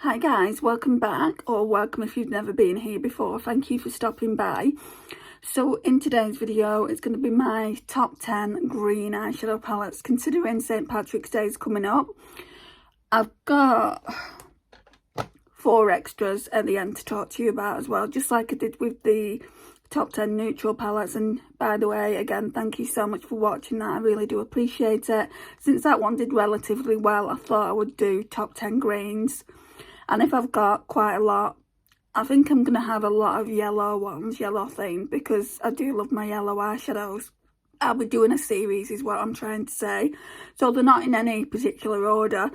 Hi guys, welcome back, or welcome if you've never been here before. Thank you for stopping by. So in today's video, it's going to be my top 10 green eyeshadow palettes, considering St. Patrick's Day is coming up. I've got 4 extras at the end to talk to you about as well, just like I did with the top 10 neutral palettes. And by the way, again, thank you so much for watching that. I really do appreciate it. Since that one did relatively well, I thought I would do top 10 greens. And if I've got quite a lot, I think I'm going to have a lot of yellow ones, yellow themed, because I do love my yellow eyeshadows. I'll be doing a series is what I'm trying to say. So they're not in any particular order.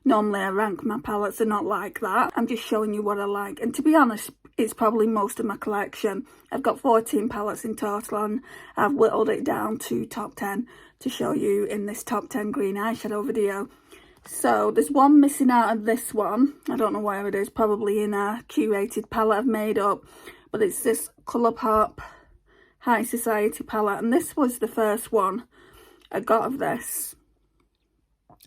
Normally I rank my palettes, they're not like that. I'm just showing you what I like. And to be honest, it's probably most of my collection. I've got 14 palettes in total, and I've whittled it down to top 10 to show you in this top 10 green eyeshadow video. So there's one missing out of this one. I don't know where it is, probably in a curated palette I've made up. But it's this Colourpop High Society palette. And this was the first one I got of this.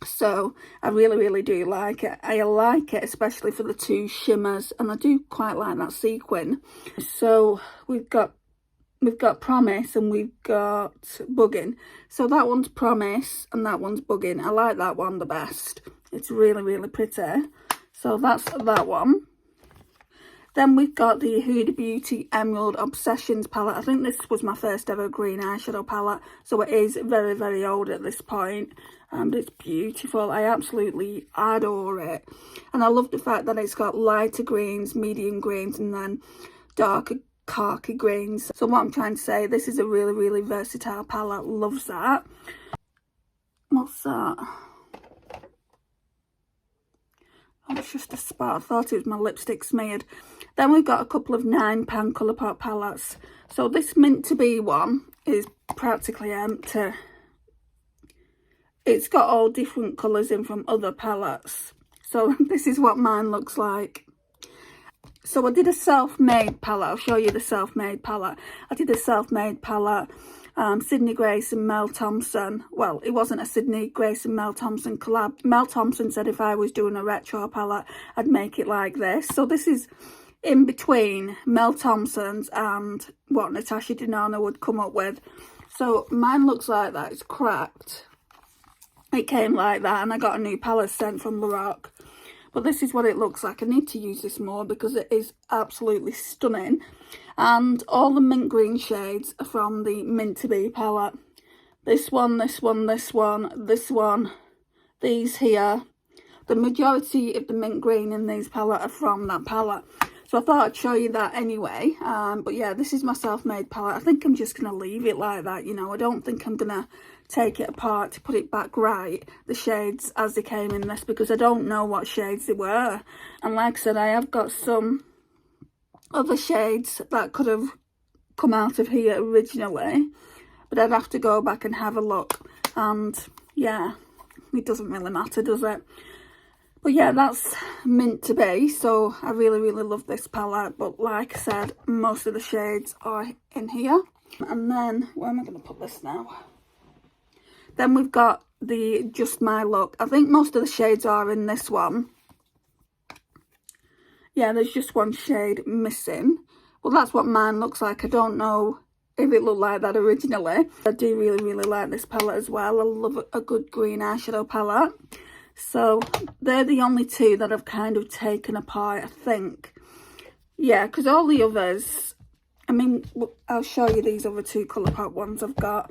So I really do like it. I like it especially for the 2 shimmers. And I do quite like that sequin. So we've got Promise and we've got Buggin'. So that one's Promise and that one's Buggin'. I like that one the best. It's really pretty. So that's that one. Then we've got the Huda Beauty Emerald Obsessions palette. I think this was my first ever green eyeshadow palette. So it is very old at this point. But it's beautiful. I absolutely adore it. And I love the fact that it's got lighter greens, medium greens, and then darker khaki greens. So what I'm trying to say, this is a really versatile palette. Loves that. What's that? Oh, it's just a spot. I thought it was my lipstick smeared. Then we've got a couple of 9-pan Colourpop palettes. So this Mint to Be one is practically empty. It's got all different colours in from other palettes. So this is what mine looks like. So I did a self-made palette. I'll show you the self-made palette. I did a self-made palette. Sydney Grace and Mel Thompson. Well, it wasn't a Sydney Grace and Mel Thompson collab. Mel Thompson said if I was doing a retro palette, I'd make it like this. So this is in between Mel Thompson's and what Natasha Denona would come up with. So mine looks like that. It's cracked. It came like that, and I got a new palette sent from Viseart. But this is what it looks like. I need to use this more because it is absolutely stunning. And all the mint green shades are from the Mint to Be palette. This one, this one, this one, this one, these here. The majority of the mint green in these palette are from that palette. So I thought I'd show you that anyway. But yeah, this is my self-made palette. I think I'm just going to leave it like that, you know. I don't think I'm going to take it apart to put it back right, the shades as they came in this, because I don't know what shades they were. And like I said, I have got some other shades that could have come out of here originally, but I'd have to go back and have a look. And yeah, it doesn't really matter, does it? But yeah, that's Mint to Be. So I really love this palette. But like I said, most of the shades are in here. And then, where am I going to put this now? Then we've got the Just My Look. I think most of the shades are in this one. Yeah, there's just one shade missing. Well, that's what mine looks like. I don't know if it looked like that originally. I do really like this palette as well. I love a good green eyeshadow palette. So they're the only 2 that I've kind of taken apart, I think. Yeah, because all the others, I mean, I'll show you these other 2 Colourpop ones I've got.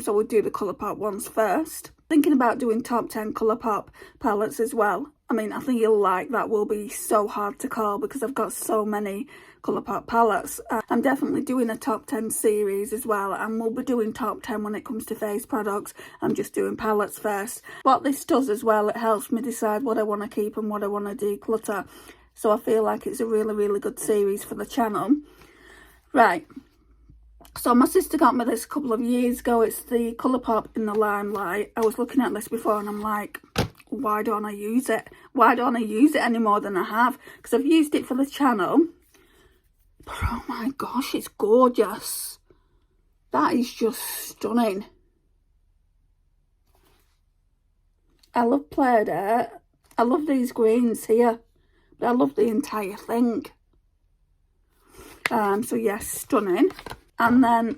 So we'll do the Colourpop ones first. Thinking about doing top 10 Colourpop palettes as well. I mean, I think you'll like that. Will be so hard to call because I've got so many Colourpop palettes. I'm definitely doing a top 10 series as well, and we'll be doing top 10 when it comes to face products. I'm just doing palettes first. What this does as well, it helps me decide what I want to keep and what I want to declutter. So I feel like it's a really good series for the channel. Right. So my sister got me this a couple of years ago. It's the Colourpop in the Limelight. I was looking at this before and I'm like, why don't I use it? Why don't I use it any more than I have? Because I've used it for the channel. But oh my gosh, it's gorgeous. That is just stunning. I love Play It. I love these greens here. I love the entire thing. So yes, stunning. And then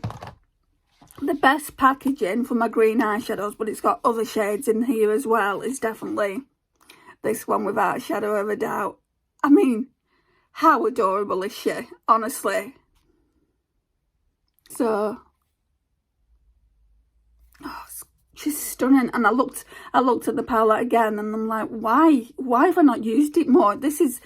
the best packaging for my green eyeshadows, but it's got other shades in here as well, is definitely this one without a shadow of a doubt. I mean, how adorable is she, honestly? So, oh, she's stunning. And I looked at the palette again, and I'm like, why have I not used it more? This is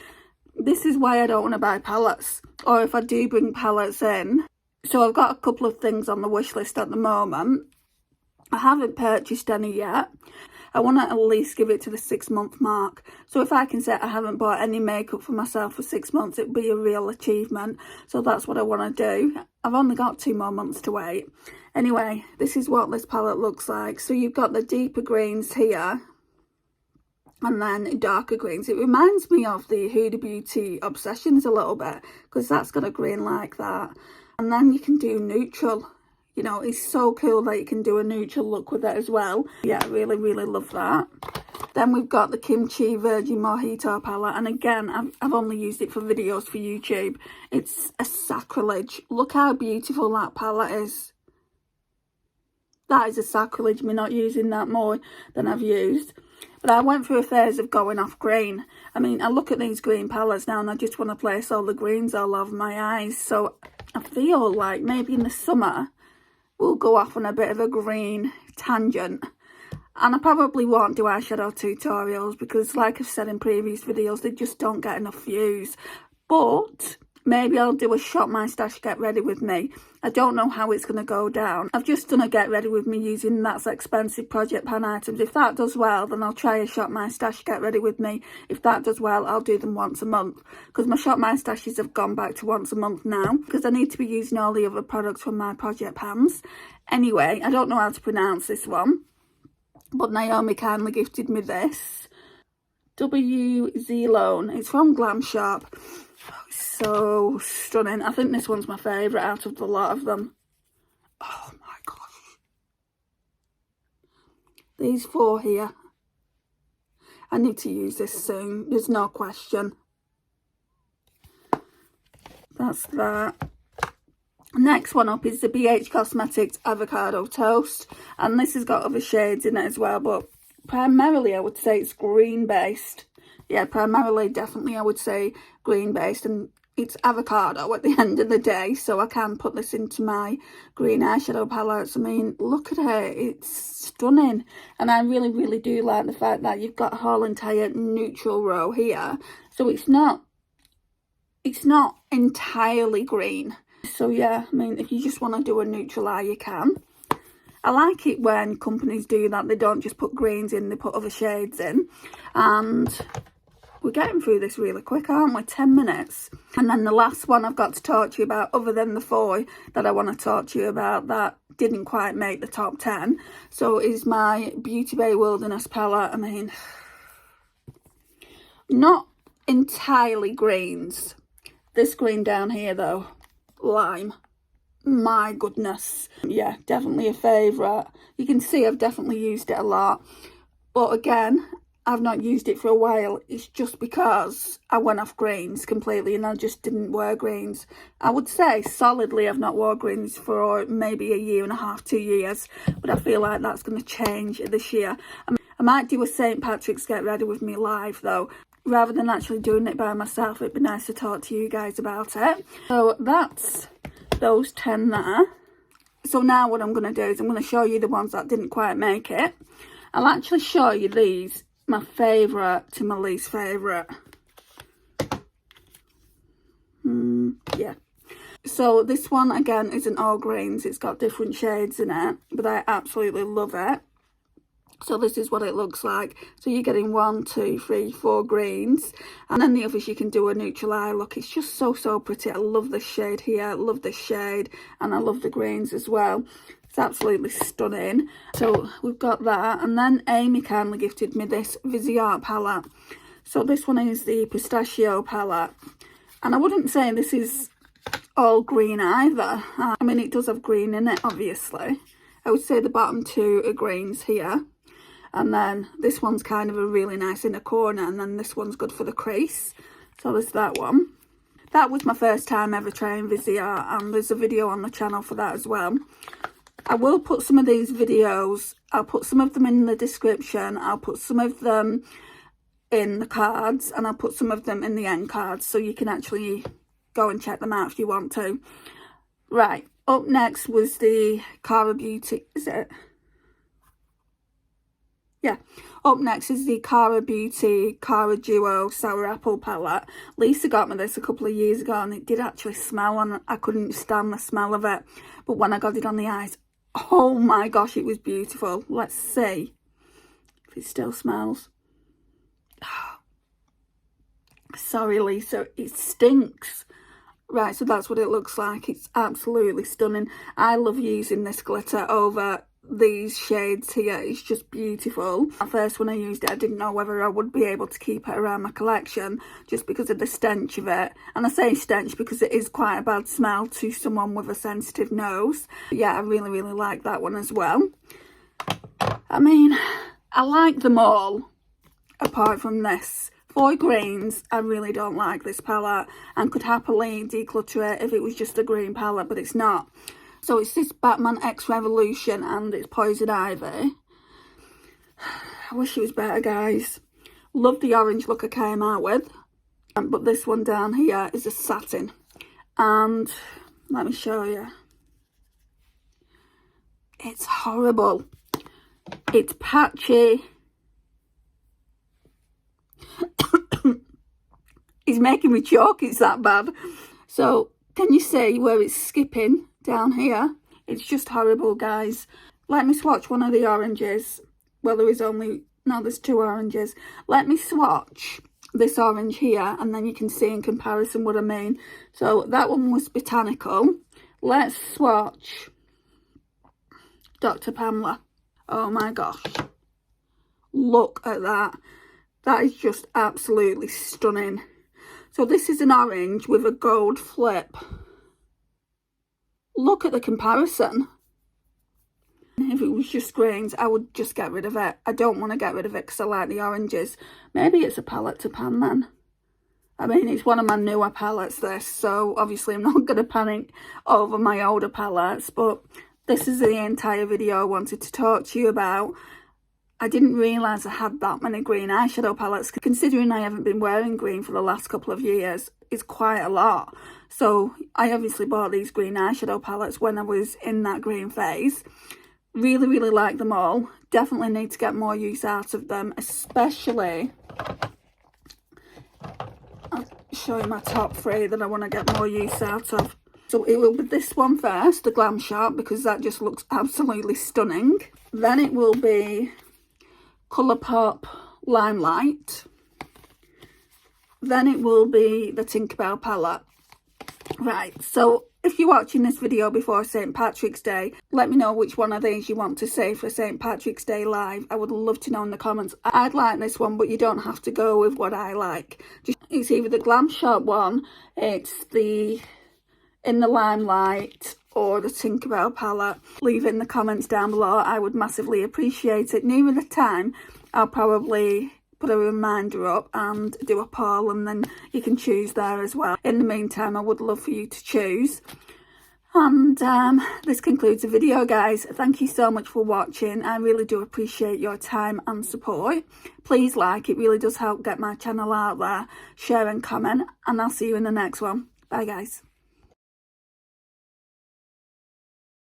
why I don't want to buy palettes, or if I do bring palettes in. So I've got a couple of things on the wish list at the moment. I haven't purchased any yet. I want to at least give it to the 6-month mark. So if I can say I haven't bought any makeup for myself for 6 months, it'd be a real achievement. So that's what I want to do. I've only got 2 more months to wait. Anyway, this is what this palette looks like. So you've got the deeper greens here, and then darker greens. It reminds me of the Huda Beauty Obsessions a little bit, because that's got a green like that. And then you can do neutral. You know, it's so cool that you can do a neutral look with it as well. Yeah, I really, really love that. Then we've got the Kimchi Virgin Mojito palette. And again, I've only used it for videos for YouTube. It's a sacrilege. Look how beautiful that palette is. That is a sacrilege, me not using that more than I've used. But I went through a phase of going off green. I mean, I look at these green palettes now and I just want to place all the greens all over my eyes. So I feel like maybe in the summer we'll go off on a bit of a green tangent. And I probably won't do eyeshadow tutorials because, like I've said in previous videos, they just don't get enough views. But maybe I'll do a shop my stash get ready with me. I don't know how it's going to go down. I've just done a get ready with me using That's Expensive project pan items. If that does well, then I'll try a shop my stash get ready with me. If that does well, I'll do them once a month, because my shop my stashes have gone back to once a month now, because I need to be using all the other products from my project pans. Anyway, I don't know how to pronounce this one, but Naomi kindly gifted me this WZielone. It's from Glamshop. So stunning. I think this one's my favourite out of the lot of them. Oh my gosh. These 4 here. I need to use this soon. There's no question. That's that. Next one up is the BH Cosmetics Avocado Toast. And this has got other shades in it as well, but primarily I would say it's green based. Yeah, primarily, definitely I would say green based, and it's avocado at the end of the day, so I can put this into my green eyeshadow palettes. I mean, look at it, it's stunning. And I really, really do like the fact that you've got a whole entire neutral row here, so it's not entirely green. So yeah, I mean, if you just want to do a neutral eye, you can. I like it when companies do that. They don't just put greens in, they put other shades in. And we're getting through this really quick, aren't we? 10 minutes. And then the last one I've got to talk to you about, other than the 4 that I want to talk to you about that didn't quite make the top 10, so is my Beauty Bay Wilderness palette. I mean, not entirely greens. This green down here though, lime. My goodness. Yeah, definitely a favourite. You can see I've definitely used it a lot. But again, I've not used it for a while. It's just because I went off greens completely and I just didn't wear greens. I would say solidly I've not worn greens for maybe a year and a half, 2 years. But I feel like that's going to change this year. I might do a St. Patrick's Get Ready With Me live though. Rather than actually doing it by myself, it'd be nice to talk to you guys about it. So that's those 10 there. So now what I'm going to do is I'm going to show you the ones that didn't quite make it. I'll actually show you these, my favourite to my least favourite. Yeah. So this one again isn't all greens, it's got different shades in it, but I absolutely love it. So this is what it looks like. So you're getting 1, 2, 3, 4 greens. And then the others you can do a neutral eye look. It's just so, so pretty. I love this shade here. I love this shade. And I love the greens as well. It's absolutely stunning. So we've got that. And then Amy kindly gifted me this Viseart palette. So this one is the Pistachio palette. And I wouldn't say this is all green either. I mean, it does have green in it, obviously. I would say the bottom 2 are greens here. And then this one's kind of a really nice inner corner, and then this one's good for the crease. So there's that one. That was my first time ever trying Viseart, and there's a video on the channel for that as well. I will put some of these videos, I'll put some of them in the description, I'll put some of them in the cards, and I'll put some of them in the end cards, so you can actually go and check them out if you want to. Right, up next was the Cara Beauty, is it? Yeah, up next is the Cara Beauty Cara Duo Sour Apple palette. Lisa got me this a couple of years ago, and it did actually smell, and I couldn't stand the smell of it. But when I got it on the eyes, oh my gosh, it was beautiful. Let's see if it still smells. Sorry, Lisa, it stinks. Right, so that's what it looks like. It's absolutely stunning. I love using this glitter over these shades here. It's just beautiful. At first, when I used it, I didn't know whether I would be able to keep it around my collection just because of the stench of it. And I say stench because it is quite a bad smell to someone with a sensitive nose. But yeah, I really, really like that one as well. I mean, I like them all apart from this. For greens, I really don't like this palette and could happily declutter it if it was just a green palette, but it's not. So it's this Batman X Revolution and it's Poison Ivy. I wish it was better, guys. Love the orange look I came out with. But this one down here is a satin. And let me show you. It's horrible. It's patchy. It's making me choke, it's that bad. So, can you see where it's skipping down here? It's just horrible, guys. Let me swatch one of the oranges. Well, there is only, no, there's two oranges. Let me swatch this orange here, and then you can see in comparison what I mean. So, that one was Botanical. Let's swatch Dr. Pamela. Oh my gosh. Look at that. That is just absolutely stunning. So this is an orange with a gold flip. Look at the comparison. If it was just greens, I would just get rid of it. I don't want to get rid of it because I like the oranges. Maybe it's a palette to pan then. I mean, it's one of my newer palettes, this. So obviously I'm not going to panic over my older palettes. But this is the entire video I wanted to talk to you about. I didn't realise I had that many green eyeshadow palettes. Considering I haven't been wearing green for the last couple of years, it's quite a lot. So I obviously bought these green eyeshadow palettes when I was in that green phase. Really, really like them all. Definitely need to get more use out of them, especially... I'll show you my top three that I want to get more use out of. So it will be this one first, the Glamshop, because that just looks absolutely stunning. Then it will be Colourpop Limelight. Then it will be the Tinkerbell palette. Right, so if you're watching this video before St. Patrick's Day, let me know which one of these you want to see for St. Patrick's Day live. I would love to know in the comments. I'd like this one, but you don't have to go with what I like. It's either the Glamshop one, it's the In the Limelight, or the Tinkerbell palette. Leave it in the comments down below. I would massively appreciate it. Nearer the time, I'll probably put a reminder up and do a poll, and then you can choose there as well. In the meantime, I would love for you to choose. And this concludes the video, guys. Thank you so much for watching. I really do appreciate your time and support. Please like, it really does help get my channel out there. Share and comment, and I'll see you in the next one. Bye, guys.